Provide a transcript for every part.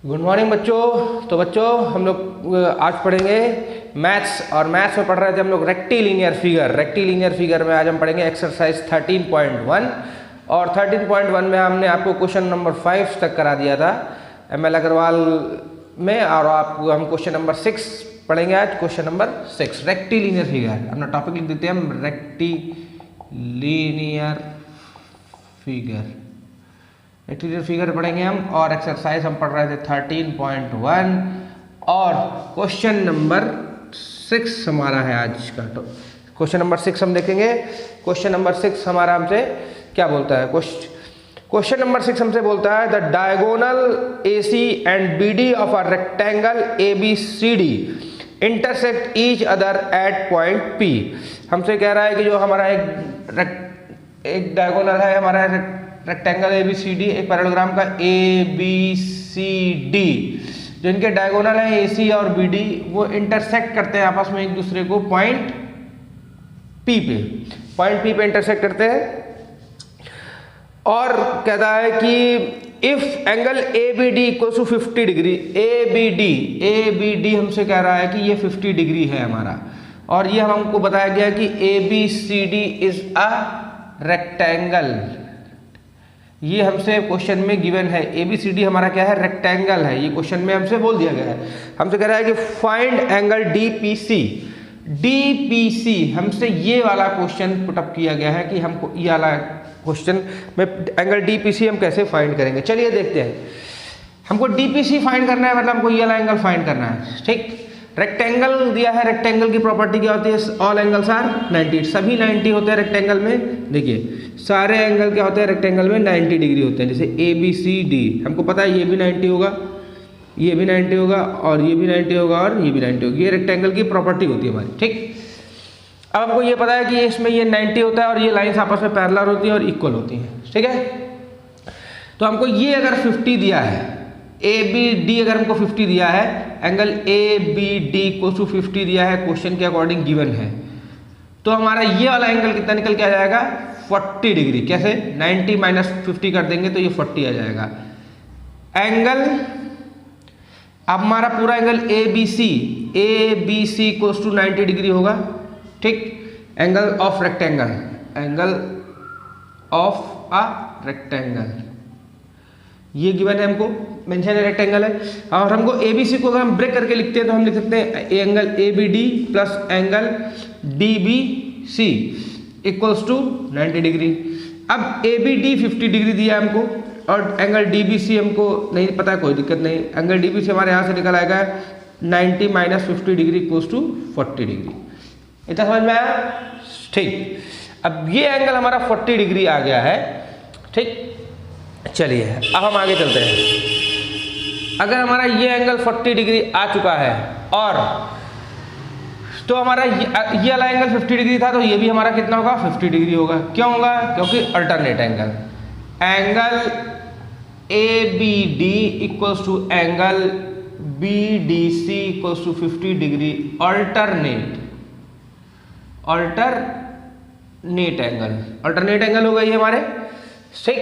Good morning बच्चों। तो बच्चों हम लोग आज पढ़ेंगे मैथ्स, और मैथ्स में पढ़ रहे थे हम लोग रेक्टिलिनियर फिगर। रेक्टिलिनियर फिगर में आज हम पढ़ेंगे एक्सरसाइज 13.1, और 13.1 में हमने आपको क्वेश्चन नंबर 5 तक करा दिया था ML अग्रवाल में, और आपको हम क्वेश्चन नंबर 6 पढ़ेंगे आज। क्वेश्चन नंबर 6 रेक्टिलिनियर फिगर, अपना टॉपिक लिख देते हैं हम, रेक्टिलिनियर फिगर। रेक्टिलिनियर फिगर पढ़ेंगे हम, और एक्सरसाइज हम पढ़ रहे थे 13.1, और क्वेश्चन नंबर 6 हमारा है आज का। तो क्वेश्चन नंबर 6 हम देखेंगे। क्वेश्चन नंबर 6 हमारा हमसे क्या बोलता है? क्वेश्चन नंबर 6 हमसे बोलता है the diagonal AC and BD of a rectangle ABCD intersect each other at point P। हमसे कह रहा है कि जो हमारा एक डायगोनल है हमारा रेक्टेंगल ABCD, एक पैरेललोग्राम का ABCD, जो इनके डायगोनल है AC और BD, वो इंटरसेक्ट करते हैं आपस में एक दूसरे को पॉइंट P पे इंटरसेक्ट करते हैं। और कहता है कि if angle ABD equal to 50 degree, ABD हमसे कह रहा है कि ये 50 डिग्री है हमारा, और ये हमको बताया गया कि ABCD इज अ रेक्टेंगल। ये हमसे क्वेश्चन में गिवन है। ABCD हमारा क्या है? रेक्टेंगल है। ये क्वेश्चन में हमसे बोल दिया गया है। हमसे कह रहा है कि फाइंड एंगल DPC हमसे ये वाला क्वेश्चन पुटअप किया गया है कि हमको ये वाला क्वेश्चन में एंगल DPC हम कैसे फाइंड करेंगे। चलिए देखते हैं। हमको DPC फाइंड करना है, मतलब हमको ये वाला एंगल फाइंड करना है। ठीक, रेक्टेंगल दिया है। रेक्टेंगल की प्रॉपर्टी क्या होती है? All angles are 90। सभी 90 होते हैं रेक्टेंगल में। देखिए सारे एंगल क्या होते हैं रेक्टेंगल में? 90 डिग्री होते हैं। जैसे ABCD हमको पता है ये भी 90 होगा, ये भी 90 होगा, और ये भी 90 होगा, और ये भी 90 होगी। ये रेक्टेंगल की प्रॉपर्टी होती है हमारी। ठीक, अब हमको ये पता है कि इसमें ये 90 होता है, और ये लाइन्स आपस में पैरेलल होती हैं और इक्वल होती हैं। ठीक है, तो हमको ये अगर 50 दिया है, ABD अगर हमको 50 दिया है, एंगल ABD को 50 दिया है, क्वेश्चन के अकॉर्डिंग गिवन है, तो हमारा ये वाला एंगल कितना निकल के आ जाएगा? 40 डिग्री। कैसे? 90 माइनस 50 कर देंगे तो ये 40 आ जाएगा। एंगल अब हमारा पूरा angle ABC equals to 90 degree होगा। ठीक, angle of rectangle, angle of a rectangle ये गिवन है, हमको मेंशन है, रेक्टेंगल है। और हमको ABC को अगर हम ब्रेक करके लिखते हैं तो हम लिख सकते हैं angle ABD plus angle DBC equals to 90 degree. अब ABD 50 डिग्री दिया हमको, और एंगल DBC हमको नहीं पता, कोई दिक्कत नहीं। एंगल DBC हमारे यहाँ से निकल आएगा 90 minus 50 degree equals to 40 degree. इतना समझ में आया? ठीक, अब ये एंगल हमारा 40 डिग्री आ गया है। ठीक, चलिए अब हम आगे चलते हैं। अगर हमारा ये एंगल 40 डिग्री आ चुका है, और तो हमारा ये वाला एंगल 50 डिग्री था, तो ये भी हमारा कितना होगा? 50 डिग्री होगा। क्यों होगा? क्योंकि alternate angle, angle ABD equals to angle BDC equals to 50 degree alternate angle हो गई हमारे। ठीक,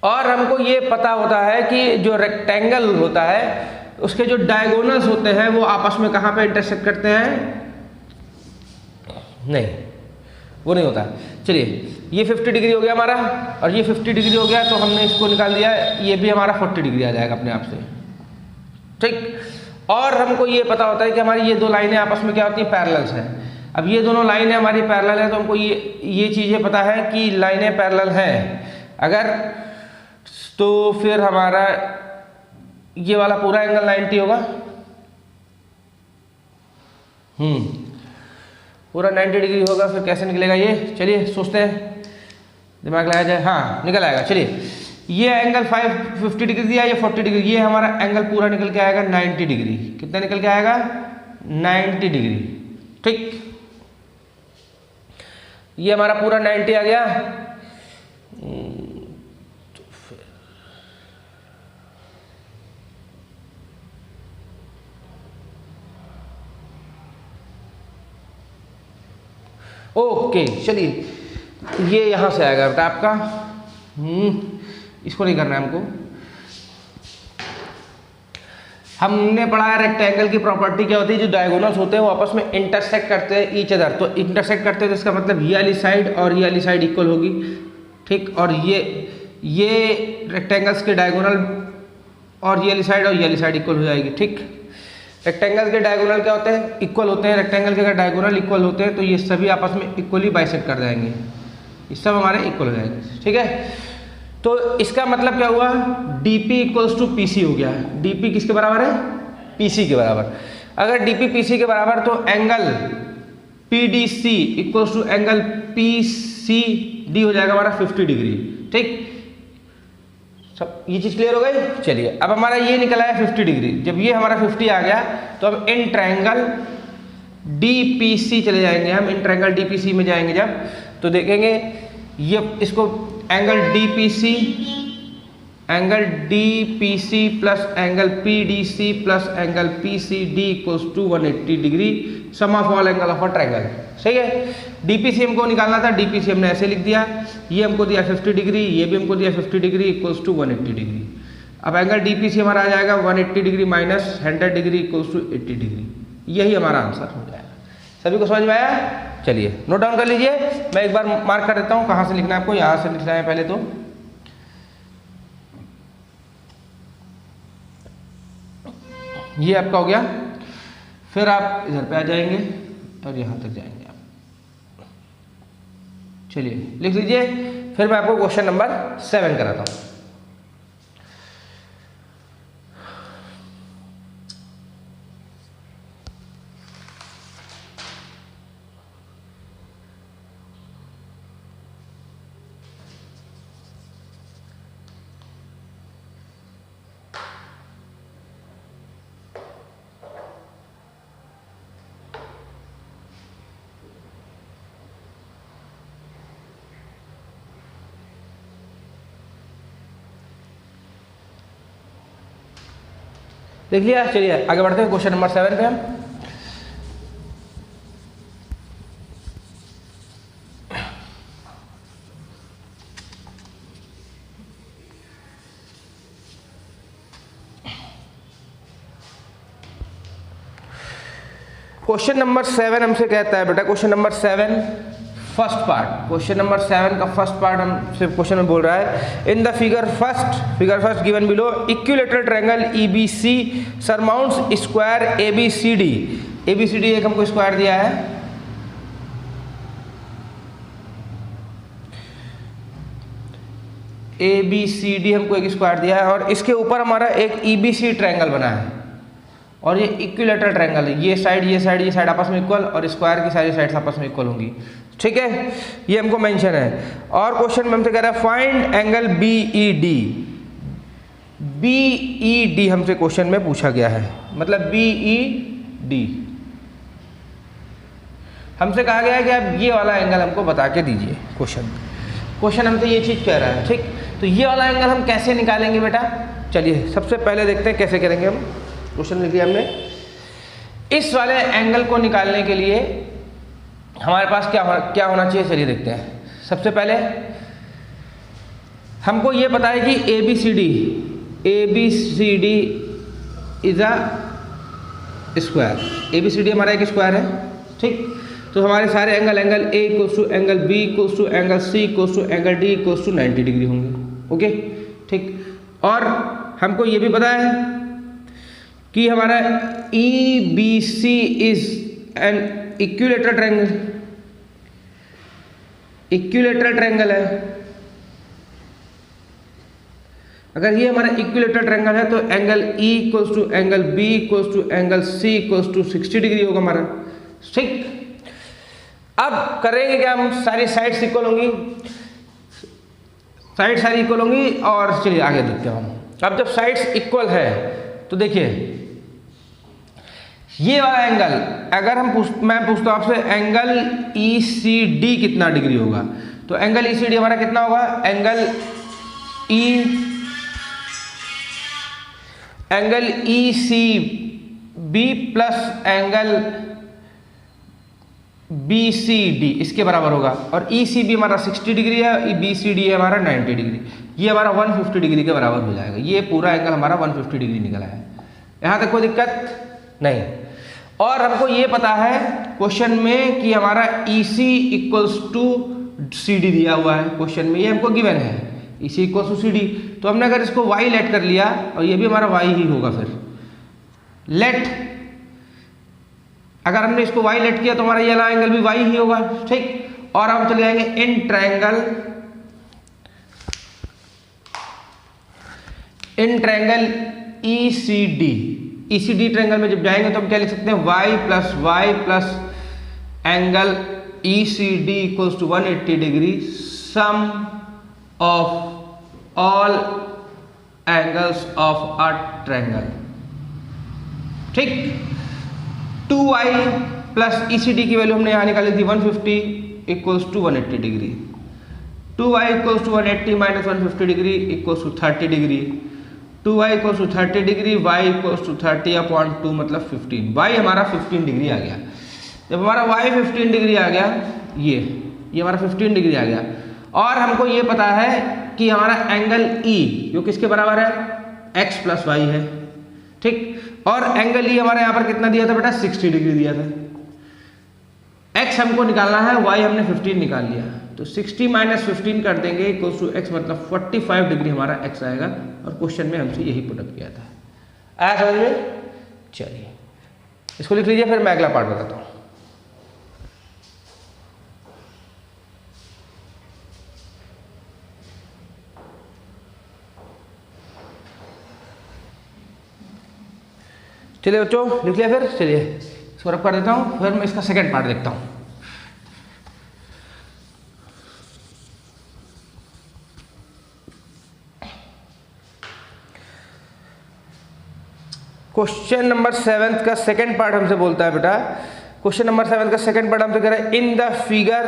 और हमको ये पता होता है कि जो रेक्टेंगल होता है उसके जो डायगोनल्स होते हैं वो आपस में कहाँ पे इंटरसेक्ट करते हैं? नहीं, वो नहीं होता। चलिए ये 50 डिग्री हो गया हमारा, और ये 50 डिग्री हो गया, तो हमने इसको निकाल दिया, ये भी हमारा 40 डिग्री आ जाएगा अपने आप से। ठीक, और हमको ये पता होता है कि हमारी ये दो लाइनें आपस में क्या होती हैं? पैरेलल्स हैं। अब ये दोनों लाइनें हमारी पैरेलल हैं, तो हमको ये चीज़ें पता है कि लाइनें पैरेलल हैं अगर, तो फिर हमारा ये वाला पूरा एंगल 90 होगा। पूरा 90 डिग्री होगा। फिर कैसे निकलेगा ये? चलिए सोचते हैं, दिमाग लगाया जाए। हाँ, निकल आएगा। चलिए ये एंगल 50 डिग्री दिया, ये 40 डिग्री, ये हमारा एंगल पूरा निकल के आएगा 90 डिग्री। कितना निकल के आएगा? 90 डिग्री। ठीक, ये हमारा पूरा 90 आ गया। ओके, चलिए ये यहाँ से आएगा बेटा आपका। इसको नहीं करना है हमको। हमने पढ़ा है रेक्टेंगल की प्रॉपर्टी क्या होती है, जो डायगोनल्स होते हैं वो आपस में इंटरसेक्ट करते हैं ईच अदर। तो इंटरसेक्ट करते हैं तो इसका मतलब ये वाली साइड और ये वाली साइड इक्वल होगी, ठीक। और ये रेक्टेंगल्स के डायगोनल और ये वाली साइड और ये वाली साइड इक्वल हो जाएगी, ठीक। रेक्टेंगल के डायगोनल क्या होते हैं, इक्वल होते हैं। रेक्टेंगल के अगर डायगोनल इक्वल होते हैं तो ये सभी आपस में इक्वली बाइसेक्ट कर जाएंगे, ये सब हमारे इक्वल हो जाएंगे, ठीक है। तो इसका मतलब क्या हुआ, DP इक्वल्स टू PC हो गया। DP किसके बराबर है, PC के बराबर। अगर DP PC के बराबर तो angle PDC equals to angle PCD हो जाएगा हमारा 50 डिग्री, ठीक। सब ये चीज क्लियर हो गई। चलिए अब हमारा ये निकला है 50 डिग्री। जब ये हमारा 50 आ गया तो अब इन ट्रायंगल DPC चले जाएंगे हम, इन ट्रायंगल DPC में जाएंगे जब, तो देखेंगे ये इसको angle DPC plus angle PDC plus angle PCD equals to 180 degree, sum of all angle of a triangle, सही है। DPC हमको निकालना था, DPC हमने ऐसे लिख दिया, ये हमको दिया 50 डिग्री, ये भी हमको दिया 50 डिग्री इक्वल्स टू 180 डिग्री। अब एंगल DPC हमारा आ जाएगा 180 degree minus 100 degree equals to 80 degree, यही हमारा आंसर हो जाएगा। सभी को समझ में आया। चलिए नोट डाउन कर लीजिए, मैं एक बार मार्क कर देता हूँ कहाँ से लिखना है आपको। यहाँ से लिखना है पहले, तो ये आपका हो गया। फिर आप इधर पे आ जाएंगे और यहाँ तक जाएंगे आप। चलिए लिख लीजिए, फिर मैं आपको क्वेश्चन नंबर 7 कराता हूँ। देख लिया। चलिए आगे बढ़ते हैं क्वेश्चन नंबर 7 पे हम। क्वेश्चन नंबर 7 हमसे कहता है बेटा, question number 7 first part, question number 7 का फर्स्ट पार्ट हमसे क्वेश्चन में बोल रहा है, in the figure first given below equilateral triangle EBC surmounts square ABCD। ABCD एक हमको स्क्वायर दिया है, ABCD हमको एक स्क्वायर दिया है, और इसके ऊपर हमारा एक EBC ट्रायंगल बना है, और ये इक्विलेटरल ट्रायंगल है। ये साइड आपस में इक्वल, और स्क्वायर की सारी साइड्स आपस में इक्वल होंगी, ठीक है। ये हमको मेंशन है। और क्वेश्चन में हमसे कह रहा है फाइंड एंगल BED हमसे क्वेश्चन में पूछा गया है, मतलब BED हमसे कहा गया है कि आप ये वाला एंगल हमको बता के दीजिए। क्वेश्चन हमसे ये चीज कह रहा है, ठीक। तो ये वाला एंगल हम कैसे निकालेंगे बेटा, चलिए सबसे पहले देखते हैं कैसे करेंगे हम। क्वेश्चन लिख लिया हमने। इस वाले एंगल को निकालने के लिए हमारे पास क्या होना चाहिए, चलिए देखते हैं। सबसे पहले हमको ये पता है कि ABCD is a square. ABCD हमारा एक स्क्वायर है, ठीक। तो हमारे सारे angle A equals to angle B equals to angle C equals to angle D equals to 90 degree होंगे, ओके, ठीक। और हमको ये भी पता है कि हमारा EBC is an equilateral triangle है। अगर ये हमारा इक्विलेटरल ट्रायंगल है तो angle E equals to angle B equals to angle C equals to 60 degree होगा हमारा, ठीक। अब करेंगे क्या, हम सारी साइड्स इक्वल होंगी, सारी इक्वल होंगी। और चलिए आगे देखते हैं हम। अब जब साइड्स इक्वल है तो देखिए ये वाला एंगल, अगर मैं पूछता हूं आपसे एंगल ECD कितना डिग्री होगा, तो एंगल ECD हमारा कितना होगा, angle ECB plus angle BCD इसके बराबर होगा। और ECB हमारा 60 डिग्री है, BCD है हमारा 90 डिग्री, ये हमारा 150 डिग्री के बराबर हो जाएगा। ये पूरा एंगल हमारा 150 डिग्री निकला है। यहाँ तक कोई दिक्कत नहीं। और हमको ये पता है क्वेश्चन में कि हमारा EC इक्वल्स टू CD दिया हुआ है, क्वेश्चन में ये हमको गिवन है EC इक्वल्स टू CD। तो हमने अगर इसको y लेट कर लिया और ये भी हमारा y ही होगा, फिर लेट अगर हमने इसको y लेट किया तो हमारा ये वाला एंगल भी y ही होगा, ठीक। और हम चले जाएंगे इन ट्रायंगल ECD ट्रायंगल में जब जाएंगे तो हम क्या लिख सकते हैं, y plus angle ECD equals to 180 degree sum of all angles of a triangle, ठीक। 2y प्लस ECD की वैल्यू हमने यहाँ निकाली थी 150 equals to 180 degree. 2y equals to 180 minus 150 degree equals to 30 degree. 2y equals to 30 degree, y equals to 30/2 मतलब 15। y हमारा 15 degree आ गया। जब हमारा y 15 डिग्री आ गया, ये हमारा 15 डिग्री आ गया। और हमको ये पता है कि हमारा एंगल E जो किसके बराबर है, x प्लस y है, ठीक। और एंगल E हमारे यहाँ पर कितना दिया था बेटा, 60 डिग्री दिया था। x हमको निकालना है, y हमने 15 निकाल लिया, तो 60 माइनस 15 कर देंगे इक्वल्स टू x मतलब 45 डिग्री हमारा x आएगा। और क्वेश्चन में हमसे यही पुटअप किया था। आया समझ में? चलिए इसको लिख लीजिए, फिर मैं अगला पार्ट बताता हूँ। चलिए बच्चों लिख लिया, फिर चलिए इसको रब कर देता हूँ, फिर मैं इसका सेकंड पार्ट देखता हूँ। क्वेश्चन नंबर 7 का सेकंड पार्ट हमसे बोलता है बेटा, क्वेश्चन नंबर 7 का सेकंड पार्ट हमसे कह रहा है in the figure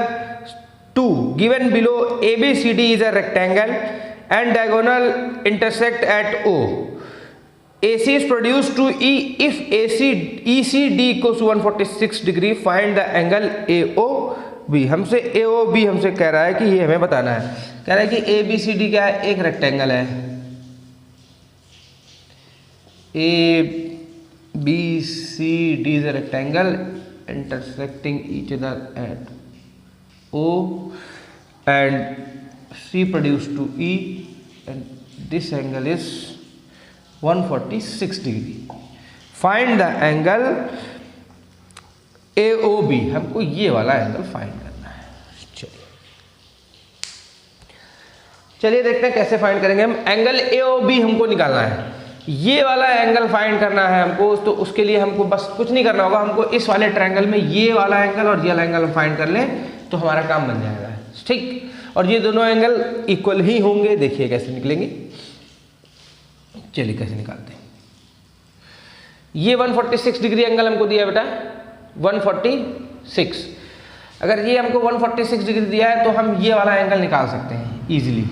2 given below ABCD is a rectangle and diagonal intersect at O. AC is produced to E if ECD equals to 146 degree. Find the angle AOB. हमसे AOB हमसे कह रहा है कि ये हमें बताना है। कह रहा है कि ABCD क्या है, एक रेक्टेंगल है। ABCD is a rectangle intersecting each other at O and C produced to E and this angle is 146 degree. Find the angle AOB, हमको ये वाला एंगल फाइंड करना है। चलिए देखते हैं कैसे फाइंड करेंगे हम। एंगल AOB हमको निकालना है, ये वाला एंगल फाइंड करना है हमको। तो उसके लिए हमको बस कुछ नहीं करना होगा, हमको इस वाले ट्रायंगल में ये वाला एंगल और ये वाला एंगल हम फाइंड कर लें तो हमारा काम बन जाएगा, ठीक। और ये दोनों एंगल इक्वल ही होंगे, देखिए कैसे निकलेंगे। चलिए कैसे निकालते हैं। ये 146 डिग्री एंगल हमको दिया बेटा, 146। अगर ये हमको 146 डिग्री दिया है तो हम ये वाला एंगल निकाल सकते हैं इजीली।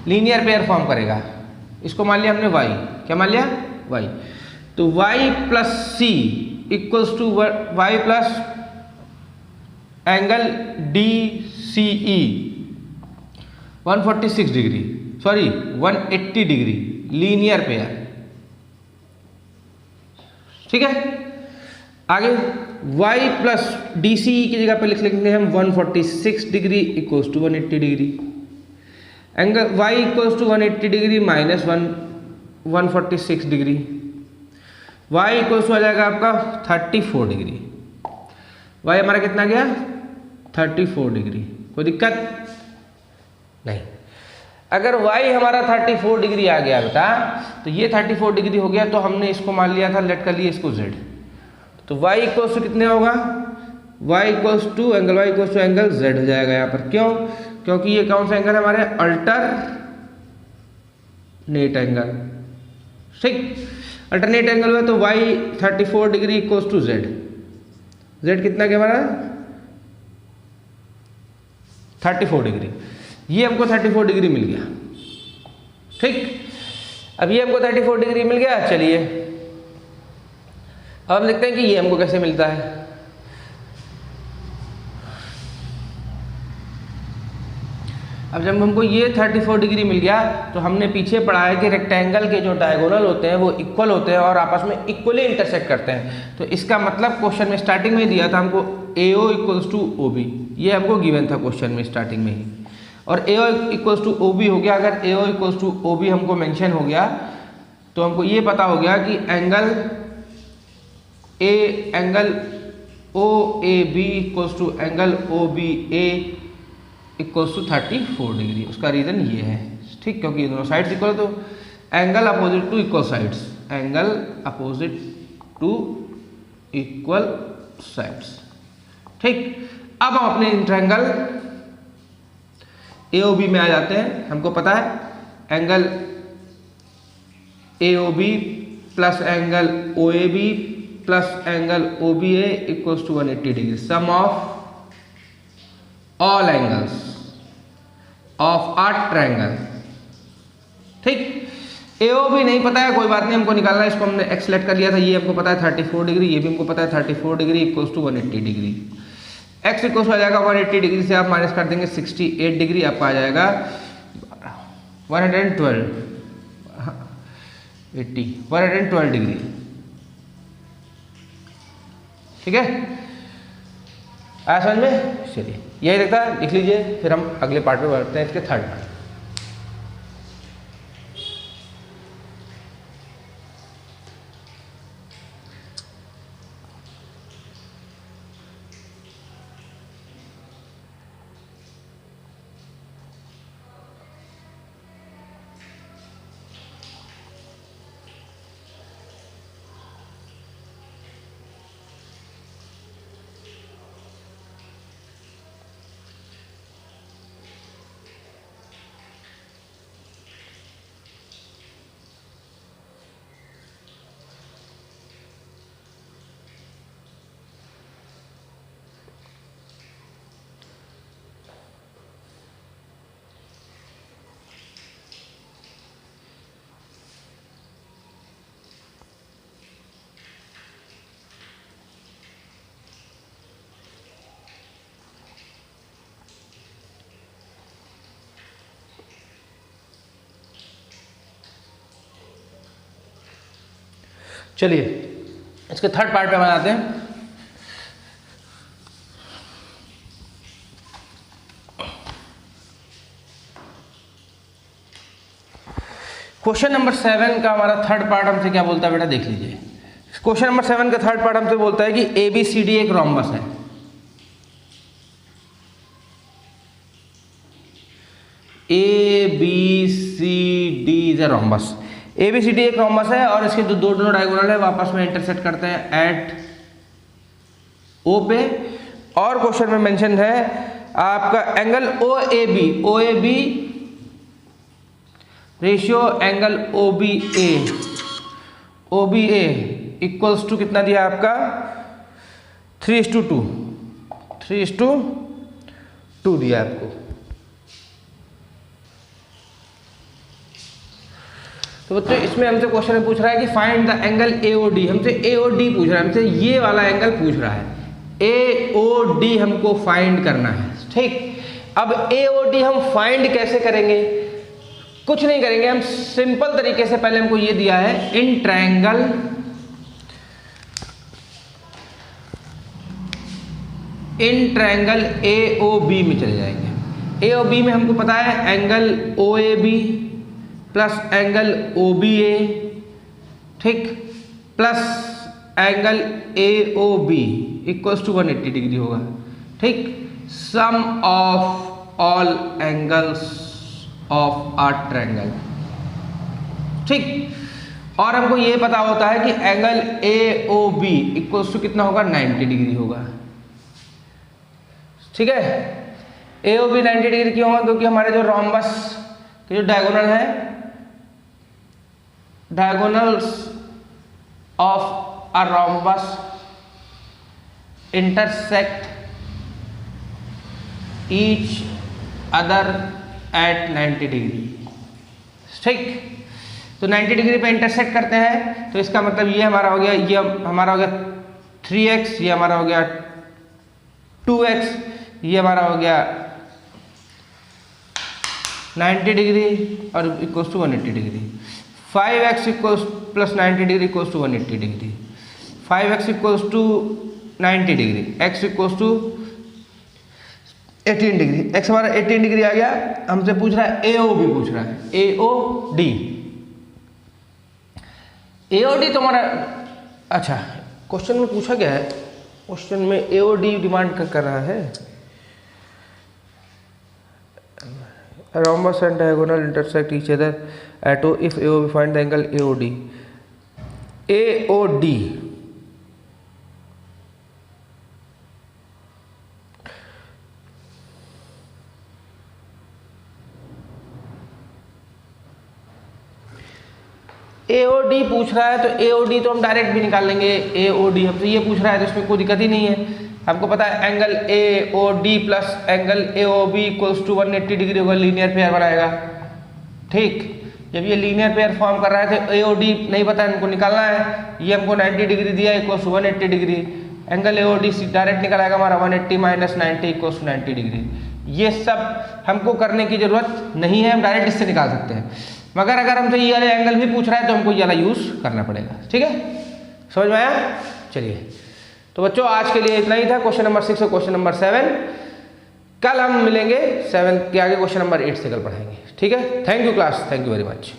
लीनियर पेयर फॉर्म करेगा। इसको मान लिया हमने y, क्या मान लिया, y। तो y plus c equals to y plus angle DCE 146 degree, sorry 180 degree, linear pair, ठीक है। आगे y प्लस DCE की जगह पे लिख लेंगे हम 146 degree equals to 180 degree. Angle y equals to 180 degree minus 146 degree, y equals हो जाएगा आपका 34 डिग्री। y हमारा कितना गया, 34 डिग्री। कोई दिक्कत नहीं। अगर y हमारा 34 डिग्री आ गया बेटा, तो ये 34 डिग्री हो गया, तो हमने इसको मान लिया था, लेट कर लिया इसको z। तो y इक्वल्स टू कितने होगा, y equals to angle y equals to angle z हो जाएगा यहाँ पर। क्यों, क्योंकि ये कौन सा एंगल है हमारे, अल्टरनेट एंगल, ठीक। अल्टरनेट एंगल हुआ तो y 34 degree equals to z। z कितना क्या हमारा 34 डिग्री। ये हमको 34 डिग्री मिल गया, ठीक। अब ये हमको 34 डिग्री मिल गया। चलिए अब हम देखते हैं कि ये हमको कैसे मिलता है। अब जब हमको ये 34 डिग्री मिल गया तो हमने पीछे पढ़ा है कि रेक्टेंगल के जो डायगोनल होते हैं वो इक्वल होते हैं और आपस में इक्वली इंटरसेक्ट करते हैं। तो इसका मतलब क्वेश्चन में स्टार्टिंग में दिया था हमको AO इक्वल्स टू OB, ये हमको गिवन था क्वेश्चन में स्टार्टिंग में ही, और AO इक्वल्स टू OB हो गया। अगर AO इक्वल्स टू OB हमको मेंशन हो गया तो हमको ये पता हो गया कि एंगल OAB equals to angle OBA equals to 34 degree. उसका रीज़न ये है, ठीक, क्योंकि ये दोनों साइड्स इक्वल है तो angle opposite to equal sides, angle opposite to equal sides, ठीक। अब हम अपने ट्रायंगल AOB में आ जाते हैं। हमको पता है angle AOB plus angle OAB plus angle OBA equals to 180 degree, sum of all angles of a triangle, ठीक। AOB नहीं पता है, कोई बात नहीं, हमको निकालना है, इसको हमने एक्स सेलेक्ट कर लिया था, ये हमको पता है 34 डिग्री, ये भी हमको पता है 34 degree equals to 180 degree. X equals आ जाएगा 180 डिग्री से आप माइनस कर देंगे 68 डिग्री, आपका आ जाएगा 112 डिग्री, ठीक है। आया समझ में? चलिए यही देखता है, लिख लीजिए, फिर हम अगले पार्ट में बढ़ते हैं, इसके थर्ड पार्ट। चलिए इसके थर्ड पार्ट पे हम आते हैं। क्वेश्चन नंबर 7 का हमारा थर्ड पार्ट हमसे क्या बोलता है बेटा, देख लीजिए। क्वेश्चन नंबर 7 का थर्ड पार्ट हमसे बोलता है कि ABCD एक रोम्बस है। ABCD is a rhombus. ABCD एक रोम्बस है और इसके जो दोनों डायगोनल है वापस में इंटरसेक्ट करते हैं एट O पे। और क्वेश्चन में मेंशन है आपका angle OAB ratio angle OBA equals to कितना दिया आपका 3:2 दिया आपको। तो बच्चों इसमें हमसे क्वेश्चन पूछ रहा है कि फाइंड द एंगल AOD, हमसे AOD पूछ रहा है, हमसे ये वाला एंगल पूछ रहा है, AOD हमको फाइंड करना है, ठीक। अब AOD हम फाइंड कैसे करेंगे, कुछ नहीं करेंगे हम, सिंपल तरीके से पहले हमको ये दिया है इन ट्रायंगल AOB में चले जाएंगे। AOB में हमको पता है angle OAB plus angle OBA, ठीक, plus angle AOB equals to 180 degree होगा, ठीक। Sum of all angles of a triangle, ठीक। और हमको ये पता होता है कि एंगल AOB इक्वल्स टू कितना होगा 90 डिग्री होगा, ठीक है। AOB 90 डिग्री क्यों होगा, क्योंकि हमारे जो रोम्बस के जो डायगोनल है, diagonals of a rhombus intersect each other at 90 degree, ठीक। तो 90 डिग्री पे इंटरसेक्ट करते हैं, तो इसका मतलब ये हमारा हो गया, ये हमारा हो गया 3x, ये हमारा हो गया 2x, ये हमारा हो गया 90 डिग्री और equals to 180 degree. 5x equals plus 90 degree equals to 180 degree. 5x equals to 90 degree, x equals to 18 degree. x हमारा 18 डिग्री आ गया। हमसे पूछ रहा है AOB, पूछ रहा है AOD। AOD तो हमारा, अच्छा क्वेश्चन में पूछा गया है, क्वेश्चन में AOD डिमांड कर रहा है। Rhombus and diagonal intersect each other at O if AOB find the angle AOD. AOD AOD पूछ रहा है तो AOD तो हम डायरेक्ट भी निकाल लेंगे। AOD हमसे ये पूछ रहा है तो इसमें कोई दिक्कत ही नहीं है। हमको पता है angle AOD plus angle AOB equals to 180 degree होगा, लीनियर पेयर बनाएगा। ठीक, जब ये लीनियर पेयर फॉर्म कर रहा है तो AOD नहीं पता, हमको निकालना है। ये हमको 90 डिग्री दिया equals to 180 degree. Angle AOD direct निकल आएगा हमारा 180 माइनस 90 इक्वल्स टू 90 डिग्री। ये सब हमको करने की जरूरत नहीं है, हम डायरेक्ट इससे निकाल सकते हैं। मगर अगर हमसे ये वाला एंगल भी पूछ रहा है तो हमको ये वाला यूज करना पड़ेगा। ठीक है, समझ में आया? चलिए तो बच्चों आज के लिए इतना ही था, क्वेश्चन नंबर 6 और क्वेश्चन नंबर 7। कल हम मिलेंगे 7 के आगे, क्वेश्चन नंबर 8 से कल पढ़ाएंगे। ठीक है, thank you class, thank you very much.